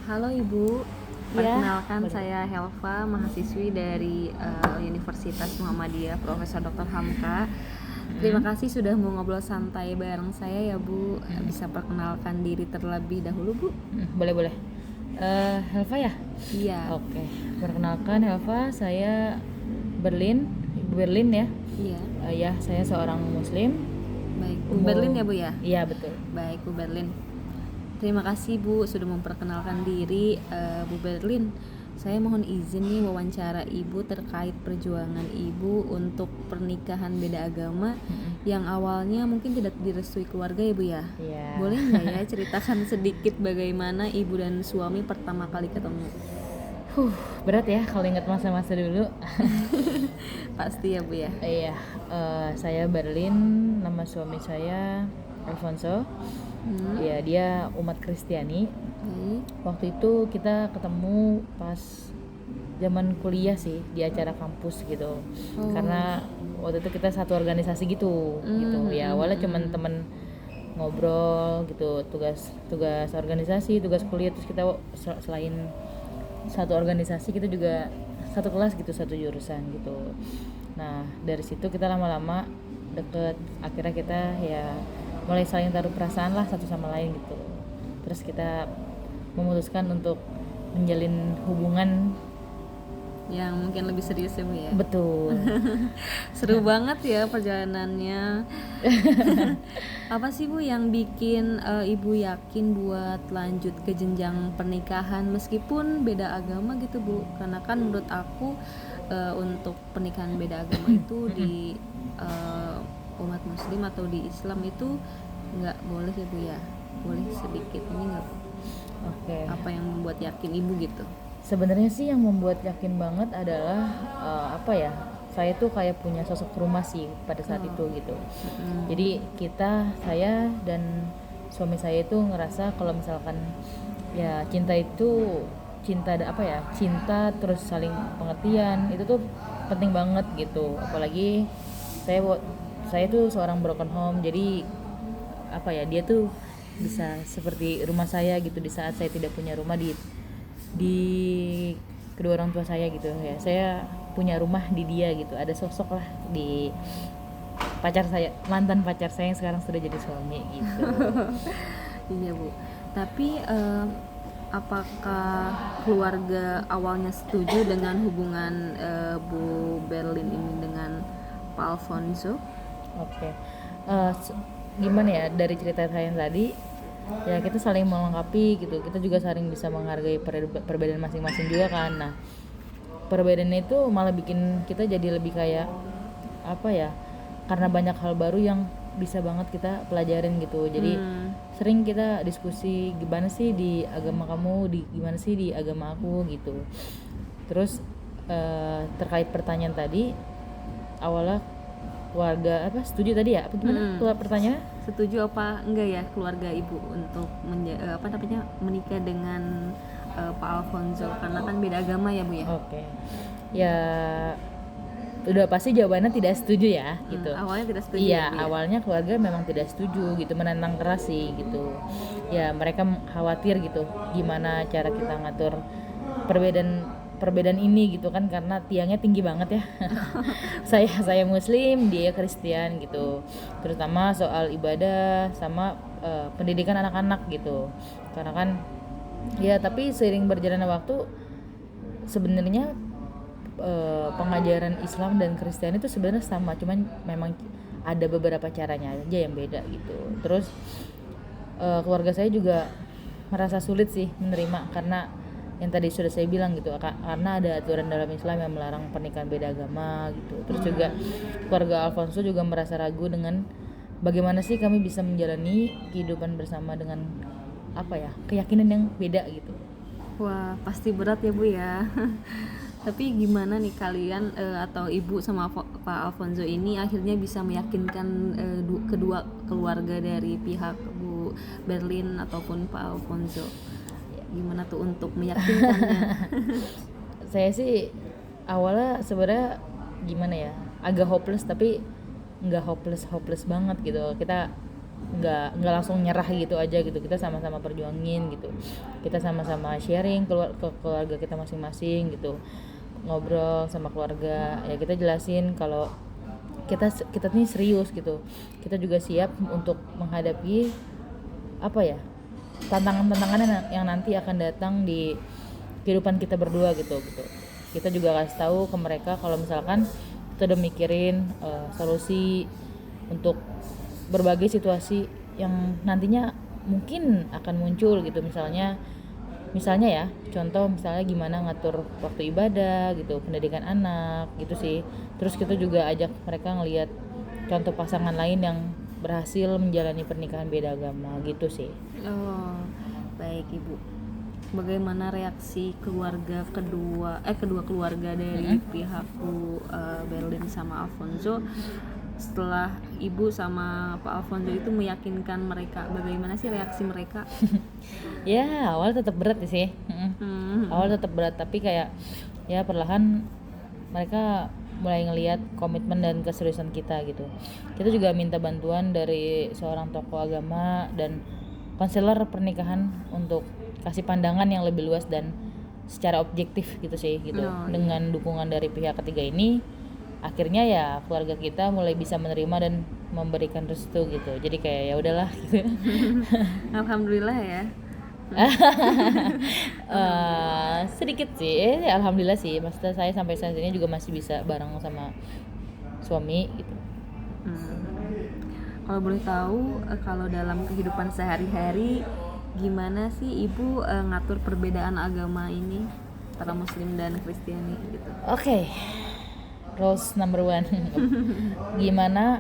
Halo Ibu, Ya, perkenalkan boleh. saya Helva, mahasiswi dari Universitas Muhammadiyah Profesor Dr. Hamka. Terima Mm-mm. kasih sudah mau ngobrol santai bareng saya ya Bu. Mm-mm. Bisa perkenalkan diri terlebih dahulu Bu? Boleh boleh. Helva ya? Iya, Oke. Perkenalkan Helva, saya Berlin, Ibu Berlin ya. iya. Ya, saya seorang Muslim. Baik, Bu Berlin Umur, ya Bu ya? iya betul. Baik Bu Berlin. Terima kasih Bu sudah memperkenalkan diri. Bu Berlin. Saya mohon izin nih wawancara Ibu terkait perjuangan Ibu untuk pernikahan beda agama Mm-mm. yang awalnya mungkin tidak direstui keluarga ya Bu ya. Iya. Boleh nggak ya ceritakan sedikit bagaimana Ibu dan suami pertama kali ketemu? Huh, Berat ya kalau ingat masa-masa dulu. Pasti ya Bu ya. Iya, saya Berlin, nama suami saya Alfonso. Ya, dia umat Kristiani. Baik. Waktu itu kita ketemu pas zaman kuliah sih, di acara kampus gitu. Oh. Karena waktu itu kita satu organisasi gitu. Ya, awalnya cuman temen ngobrol gitu, tugas organisasi, tugas kuliah, terus kita selain satu organisasi kita juga satu kelas gitu, satu jurusan gitu. Nah, dari situ kita lama-lama deket, akhirnya kita ya mulai saling taruh perasaan lah satu sama lain gitu. Terus kita memutuskan untuk menjalin hubungan. Yang mungkin lebih serius ya Bu ya. Betul. Seru banget ya perjalanannya. Apa sih Bu yang bikin Ibu yakin buat lanjut ke jenjang pernikahan meskipun beda agama gitu Bu? Karena kan menurut aku untuk pernikahan beda agama itu di umat Muslim atau di Islam itu nggak boleh ya Bu ya? Boleh sedikit ini nggak Bu? Oke. Apa yang membuat yakin Ibu gitu? Sebenarnya sih yang membuat yakin banget adalah apa ya? Saya tuh kayak punya sosok rumah sih pada saat itu gitu. Jadi saya dan suami saya itu ngerasa kalau misalkan ya cinta itu cinta terus saling pengertian itu tuh penting banget gitu. Apalagi saya saya tuh seorang broken home, jadi dia tuh bisa seperti rumah saya gitu di saat saya tidak punya rumah di kedua orang tua saya gitu ya. Saya punya rumah di dia gitu, ada sosok lah di mantan pacar saya yang sekarang sudah jadi suami gitu. Iya Bu. Tapi apakah keluarga awalnya setuju dengan hubungan Bu Berlin ini dengan Pak Alfonso? Oke. Gimana ya, dari cerita saya yang tadi ya, kita saling melengkapi gitu, kita juga saling bisa menghargai perbedaan masing-masing juga kan. Nah, perbedaan itu malah bikin kita jadi lebih kayak karena banyak hal baru yang bisa banget kita pelajarin gitu. Jadi sering kita diskusi gimana sih di agama kamu, gimana sih di agama aku gitu. Terus terkait pertanyaan tadi, awalnya keluarga setuju tadi ya? Apa gimana? Keluar pertanyaan? Setuju apa enggak ya keluarga Ibu untuk menikah dengan Pak Alfonso karena kan beda agama ya Bu ya? Oke. Ya udah pasti jawabannya tidak setuju ya gitu. Awalnya tidak setuju Iya, ya Bu ya? awalnya keluarga memang tidak setuju gitu, menentang keras sih gitu. Ya mereka khawatir gitu gimana cara kita ngatur perbedaan ini gitu kan, karena tiangnya tinggi banget ya. saya Muslim, dia Kristen gitu, terutama soal ibadah sama pendidikan anak-anak gitu. Karena kan ya, tapi seiring berjalannya waktu sebenarnya pengajaran Islam dan Kristen itu sebenarnya sama, cuman memang ada beberapa caranya aja yang beda gitu. Terus keluarga saya juga merasa sulit sih menerima, karena yang tadi sudah saya bilang gitu, karena ada aturan dalam Islam yang melarang pernikahan beda agama gitu. Terus juga keluarga Alfonso juga merasa ragu dengan bagaimana sih kami bisa menjalani kehidupan bersama dengan keyakinan yang beda gitu. Wah, pasti berat ya Bu ya. Tapi gimana nih kalian atau Ibu sama Pak Alfonso ini akhirnya bisa meyakinkan kedua keluarga dari pihak Bu Berlin ataupun Pak Alfonso? Gimana tuh untuk meyakinkannya? Saya sih awalnya sebenarnya gimana ya, agak hopeless, tapi nggak hopeless banget gitu. Kita nggak langsung nyerah gitu aja gitu, kita sama-sama perjuangin gitu, kita sama-sama sharing ke keluarga kita masing-masing gitu, ngobrol sama keluarga ya, kita jelasin kalau kita nih serius gitu, kita juga siap untuk menghadapi apa ya, tantangan-tantangan yang nanti akan datang di kehidupan kita berdua gitu. Kita juga kasih tahu ke mereka kalau misalkan kita udah mikirin solusi untuk berbagai situasi yang nantinya mungkin akan muncul gitu, misalnya ya contoh misalnya gimana ngatur waktu ibadah gitu, pendidikan anak gitu sih. Terus kita juga ajak mereka ngelihat contoh pasangan lain yang berhasil menjalani pernikahan beda agama gitu sih. Oh, baik Ibu. Bagaimana reaksi kedua keluarga dari pihakku, Berlin sama Alfonso, setelah Ibu sama Pak Alfonso itu meyakinkan mereka? Bagaimana sih reaksi mereka? Ya awal tetap berat sih. Awal tetap berat, tapi kayak ya perlahan mereka mulai ngelihat komitmen dan keseriusan kita gitu. Kita juga minta bantuan dari seorang tokoh agama dan konselor pernikahan untuk kasih pandangan yang lebih luas dan secara objektif gitu sih gitu. Dengan dukungan dari pihak ketiga ini, akhirnya ya keluarga kita mulai bisa menerima dan memberikan restu gitu. Jadi kayak ya udahlah gitu. Alhamdulillah ya. Sedikit sih, alhamdulillah sih. Maksudnya saya sampai saat ini juga masih bisa bareng sama suami gitu. Kalau boleh tahu, kalau dalam kehidupan sehari-hari gimana sih Ibu ngatur perbedaan agama ini antara Muslim dan Kristiani gitu? Oke. Rules number 1. Gimana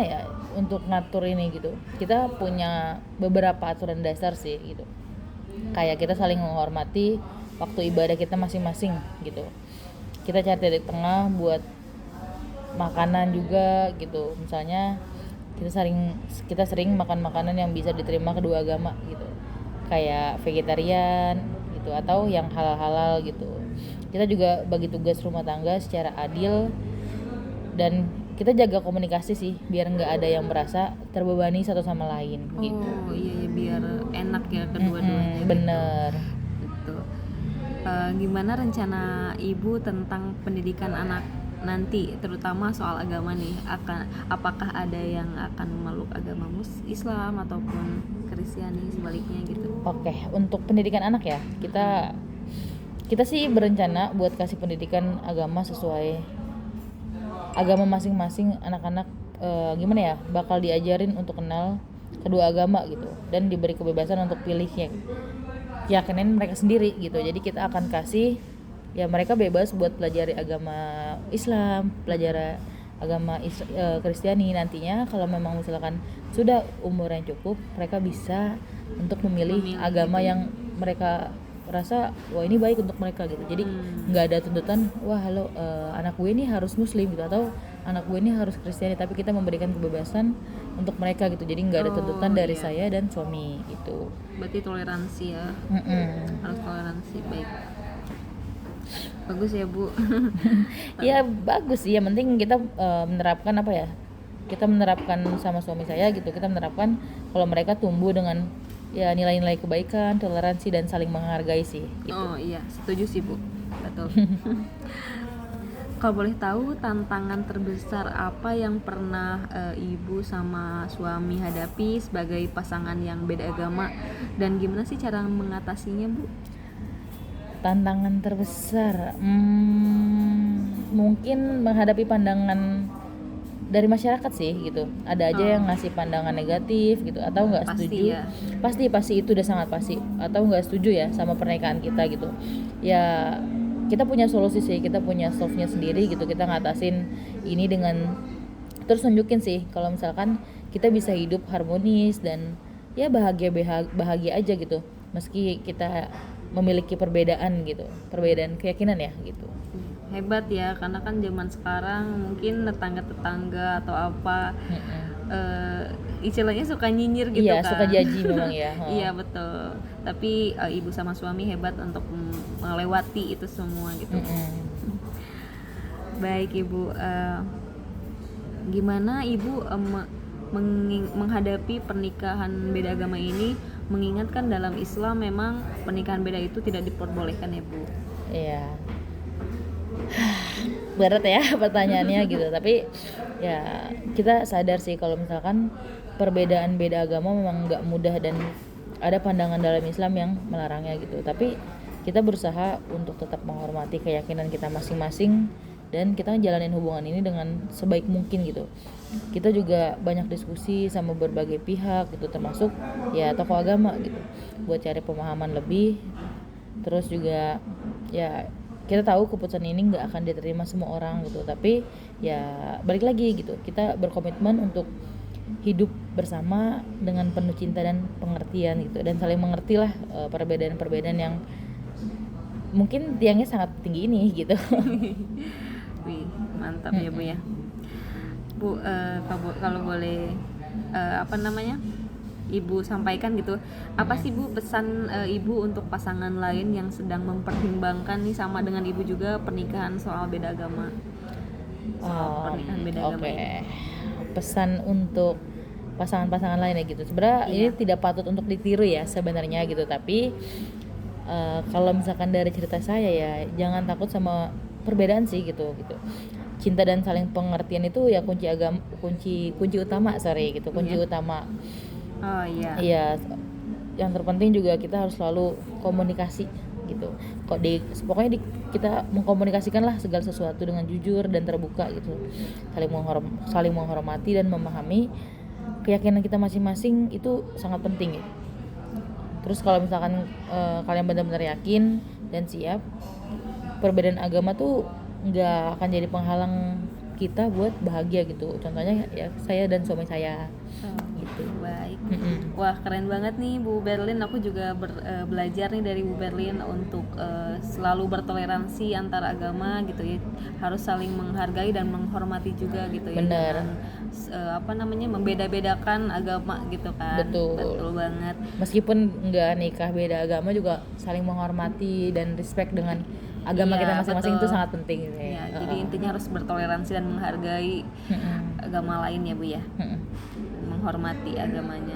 ya untuk ngatur ini gitu. Kita punya beberapa aturan dasar sih gitu. Kayak kita saling menghormati waktu ibadah kita masing-masing gitu. Kita cari titik tengah buat makanan juga gitu. Misalnya kita sering makan makanan yang bisa diterima kedua agama gitu, kayak vegetarian gitu atau yang halal gitu. Kita juga bagi tugas rumah tangga secara adil dan kita jaga komunikasi sih biar nggak ada yang merasa terbebani satu sama lain gitu. Oh iya, biar enak ya kedua-duanya. Bener gitu. Gimana rencana Ibu tentang pendidikan anak nanti, terutama soal agama nih? Apakah ada yang akan memeluk agama Islam ataupun Kristiani sebaliknya gitu? Oke, untuk pendidikan anak ya, kita sih berencana buat kasih pendidikan agama sesuai agama masing-masing. Anak-anak gimana ya, bakal diajarin untuk kenal kedua agama gitu dan diberi kebebasan untuk pilihnya, yakinin mereka sendiri gitu. Jadi kita akan kasih ya mereka bebas buat pelajari agama Islam, pelajari agama Kristiani. Nantinya kalau memang misalkan sudah umur yang cukup, mereka bisa untuk memilih agama gitu yang mereka rasa wah ini baik untuk mereka gitu. Jadi nggak ada tuntutan wah anak gue ini harus Muslim gitu atau anak gue ini harus Kristiani, tapi kita memberikan kebebasan untuk mereka gitu. Jadi nggak ada tuntutan dari saya dan suami gitu. Berarti toleransi ya. Harus toleransi, baik. Bagus ya Bu. Ya bagus sih, yang penting kita menerapkan apa ya, kita menerapkan sama suami saya gitu, kita menerapkan kalau mereka tumbuh dengan ya nilai-nilai kebaikan, toleransi dan saling menghargai sih gitu. Oh iya, setuju sih Bu, betul. Kalau boleh tahu, tantangan terbesar apa yang pernah Ibu sama suami hadapi sebagai pasangan yang beda agama, dan gimana sih cara mengatasinya Bu? Tantangan terbesar mungkin menghadapi pandangan dari masyarakat sih gitu. Ada aja yang ngasih pandangan negatif gitu atau nggak setuju ya. Pasti itu udah sangat pasti, atau nggak setuju ya sama pernikahan kita gitu ya. Kita punya solusi sih, kita punya solve-nya sendiri gitu. Kita ngatasin ini dengan terus nunjukin sih kalau misalkan kita bisa hidup harmonis dan ya bahagia aja gitu, meski kita memiliki perbedaan gitu, perbedaan keyakinan ya gitu. Hebat ya, karena kan zaman sekarang mungkin tetangga atau apa istilahnya suka nyinyir gitu. Iya, kan. Suka jaji memang ya. Iya betul. Tapi Ibu sama suami hebat untuk melewati itu semua gitu. Baik Ibu, gimana Ibu menghadapi pernikahan beda agama ini, mengingatkan dalam Islam memang pernikahan beda itu tidak diperbolehkan ya Bu. Iya. Berat ya pertanyaannya gitu, tapi ya kita sadar sih kalau misalkan perbedaan beda agama memang nggak mudah dan ada pandangan dalam Islam yang melarangnya gitu, tapi kita berusaha untuk tetap menghormati keyakinan kita masing-masing dan kita ngejalanin hubungan ini dengan sebaik mungkin gitu. Kita juga banyak diskusi sama berbagai pihak gitu, termasuk ya tokoh agama gitu, buat cari pemahaman lebih. Terus juga ya kita tahu keputusan ini nggak akan diterima semua orang gitu, tapi ya balik lagi gitu, kita berkomitmen untuk hidup bersama dengan penuh cinta dan pengertian gitu, dan saling mengertilah perbedaan-perbedaan yang mungkin tiangnya sangat tinggi ini gitu. Wih, mantap ya Bu ya. Bu, kalau boleh Ibu sampaikan gitu, apa sih Bu pesan Ibu untuk pasangan lain yang sedang mempertimbangkan nih sama dengan Ibu juga pernikahan soal beda agama? Pernikahan beda agama ini. Pesan untuk pasangan-pasangan lain ya gitu. Sebenarnya ini tidak patut untuk ditiru ya sebenarnya gitu, tapi kalau misalkan dari cerita saya ya jangan takut sama perbedaan sih gitu. Cinta dan saling pengertian itu ya kunci utama utama. Oh iya. Iya, yang terpenting juga kita harus selalu komunikasi gitu. Pokoknya kita mengkomunikasikan lah segala sesuatu dengan jujur dan terbuka gitu. Saling menghormati dan memahami keyakinan kita masing-masing itu sangat penting ya. Terus kalau misalkan kalian benar-benar yakin dan siap, perbedaan agama tuh nggak akan jadi penghalang kita buat bahagia gitu. Contohnya ya saya dan suami saya. Gitu. Baik. Wah, keren banget nih Bu Berlin. Aku juga belajar nih dari Bu Berlin untuk selalu bertoleransi antar agama gitu ya. Harus saling menghargai dan menghormati juga gitu ya. Bener. Membeda-bedakan agama gitu kan. Betul banget. Meskipun nggak nikah beda agama juga saling menghormati dan respect dengan agama kita masing-masing, itu sangat penting gitu ya. Jadi intinya harus bertoleransi dan menghargai agama lain ya Bu ya. Menghormati agamanya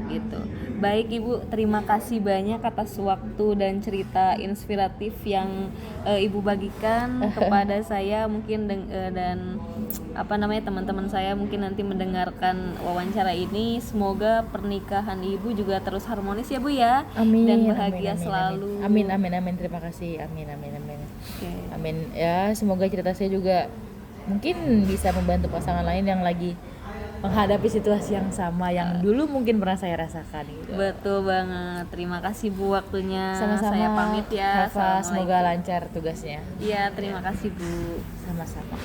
gitu. Baik Ibu, terima kasih banyak atas waktu dan cerita inspiratif yang Ibu bagikan kepada saya mungkin dan teman-teman saya mungkin nanti mendengarkan wawancara ini. Semoga pernikahan Ibu juga terus harmonis ya Bu ya. Amin, dan bahagia selalu. Amin. Terima kasih. Amin. Okay. Amin. Ya, semoga cerita saya juga mungkin bisa membantu pasangan lain yang lagi menghadapi situasi yang sama yang dulu mungkin pernah saya rasakan gitu. Betul banget. Terima kasih Bu waktunya. Sama-sama. Saya pamit ya. Semoga lancar tugasnya. Iya, terima kasih Bu. Sama-sama.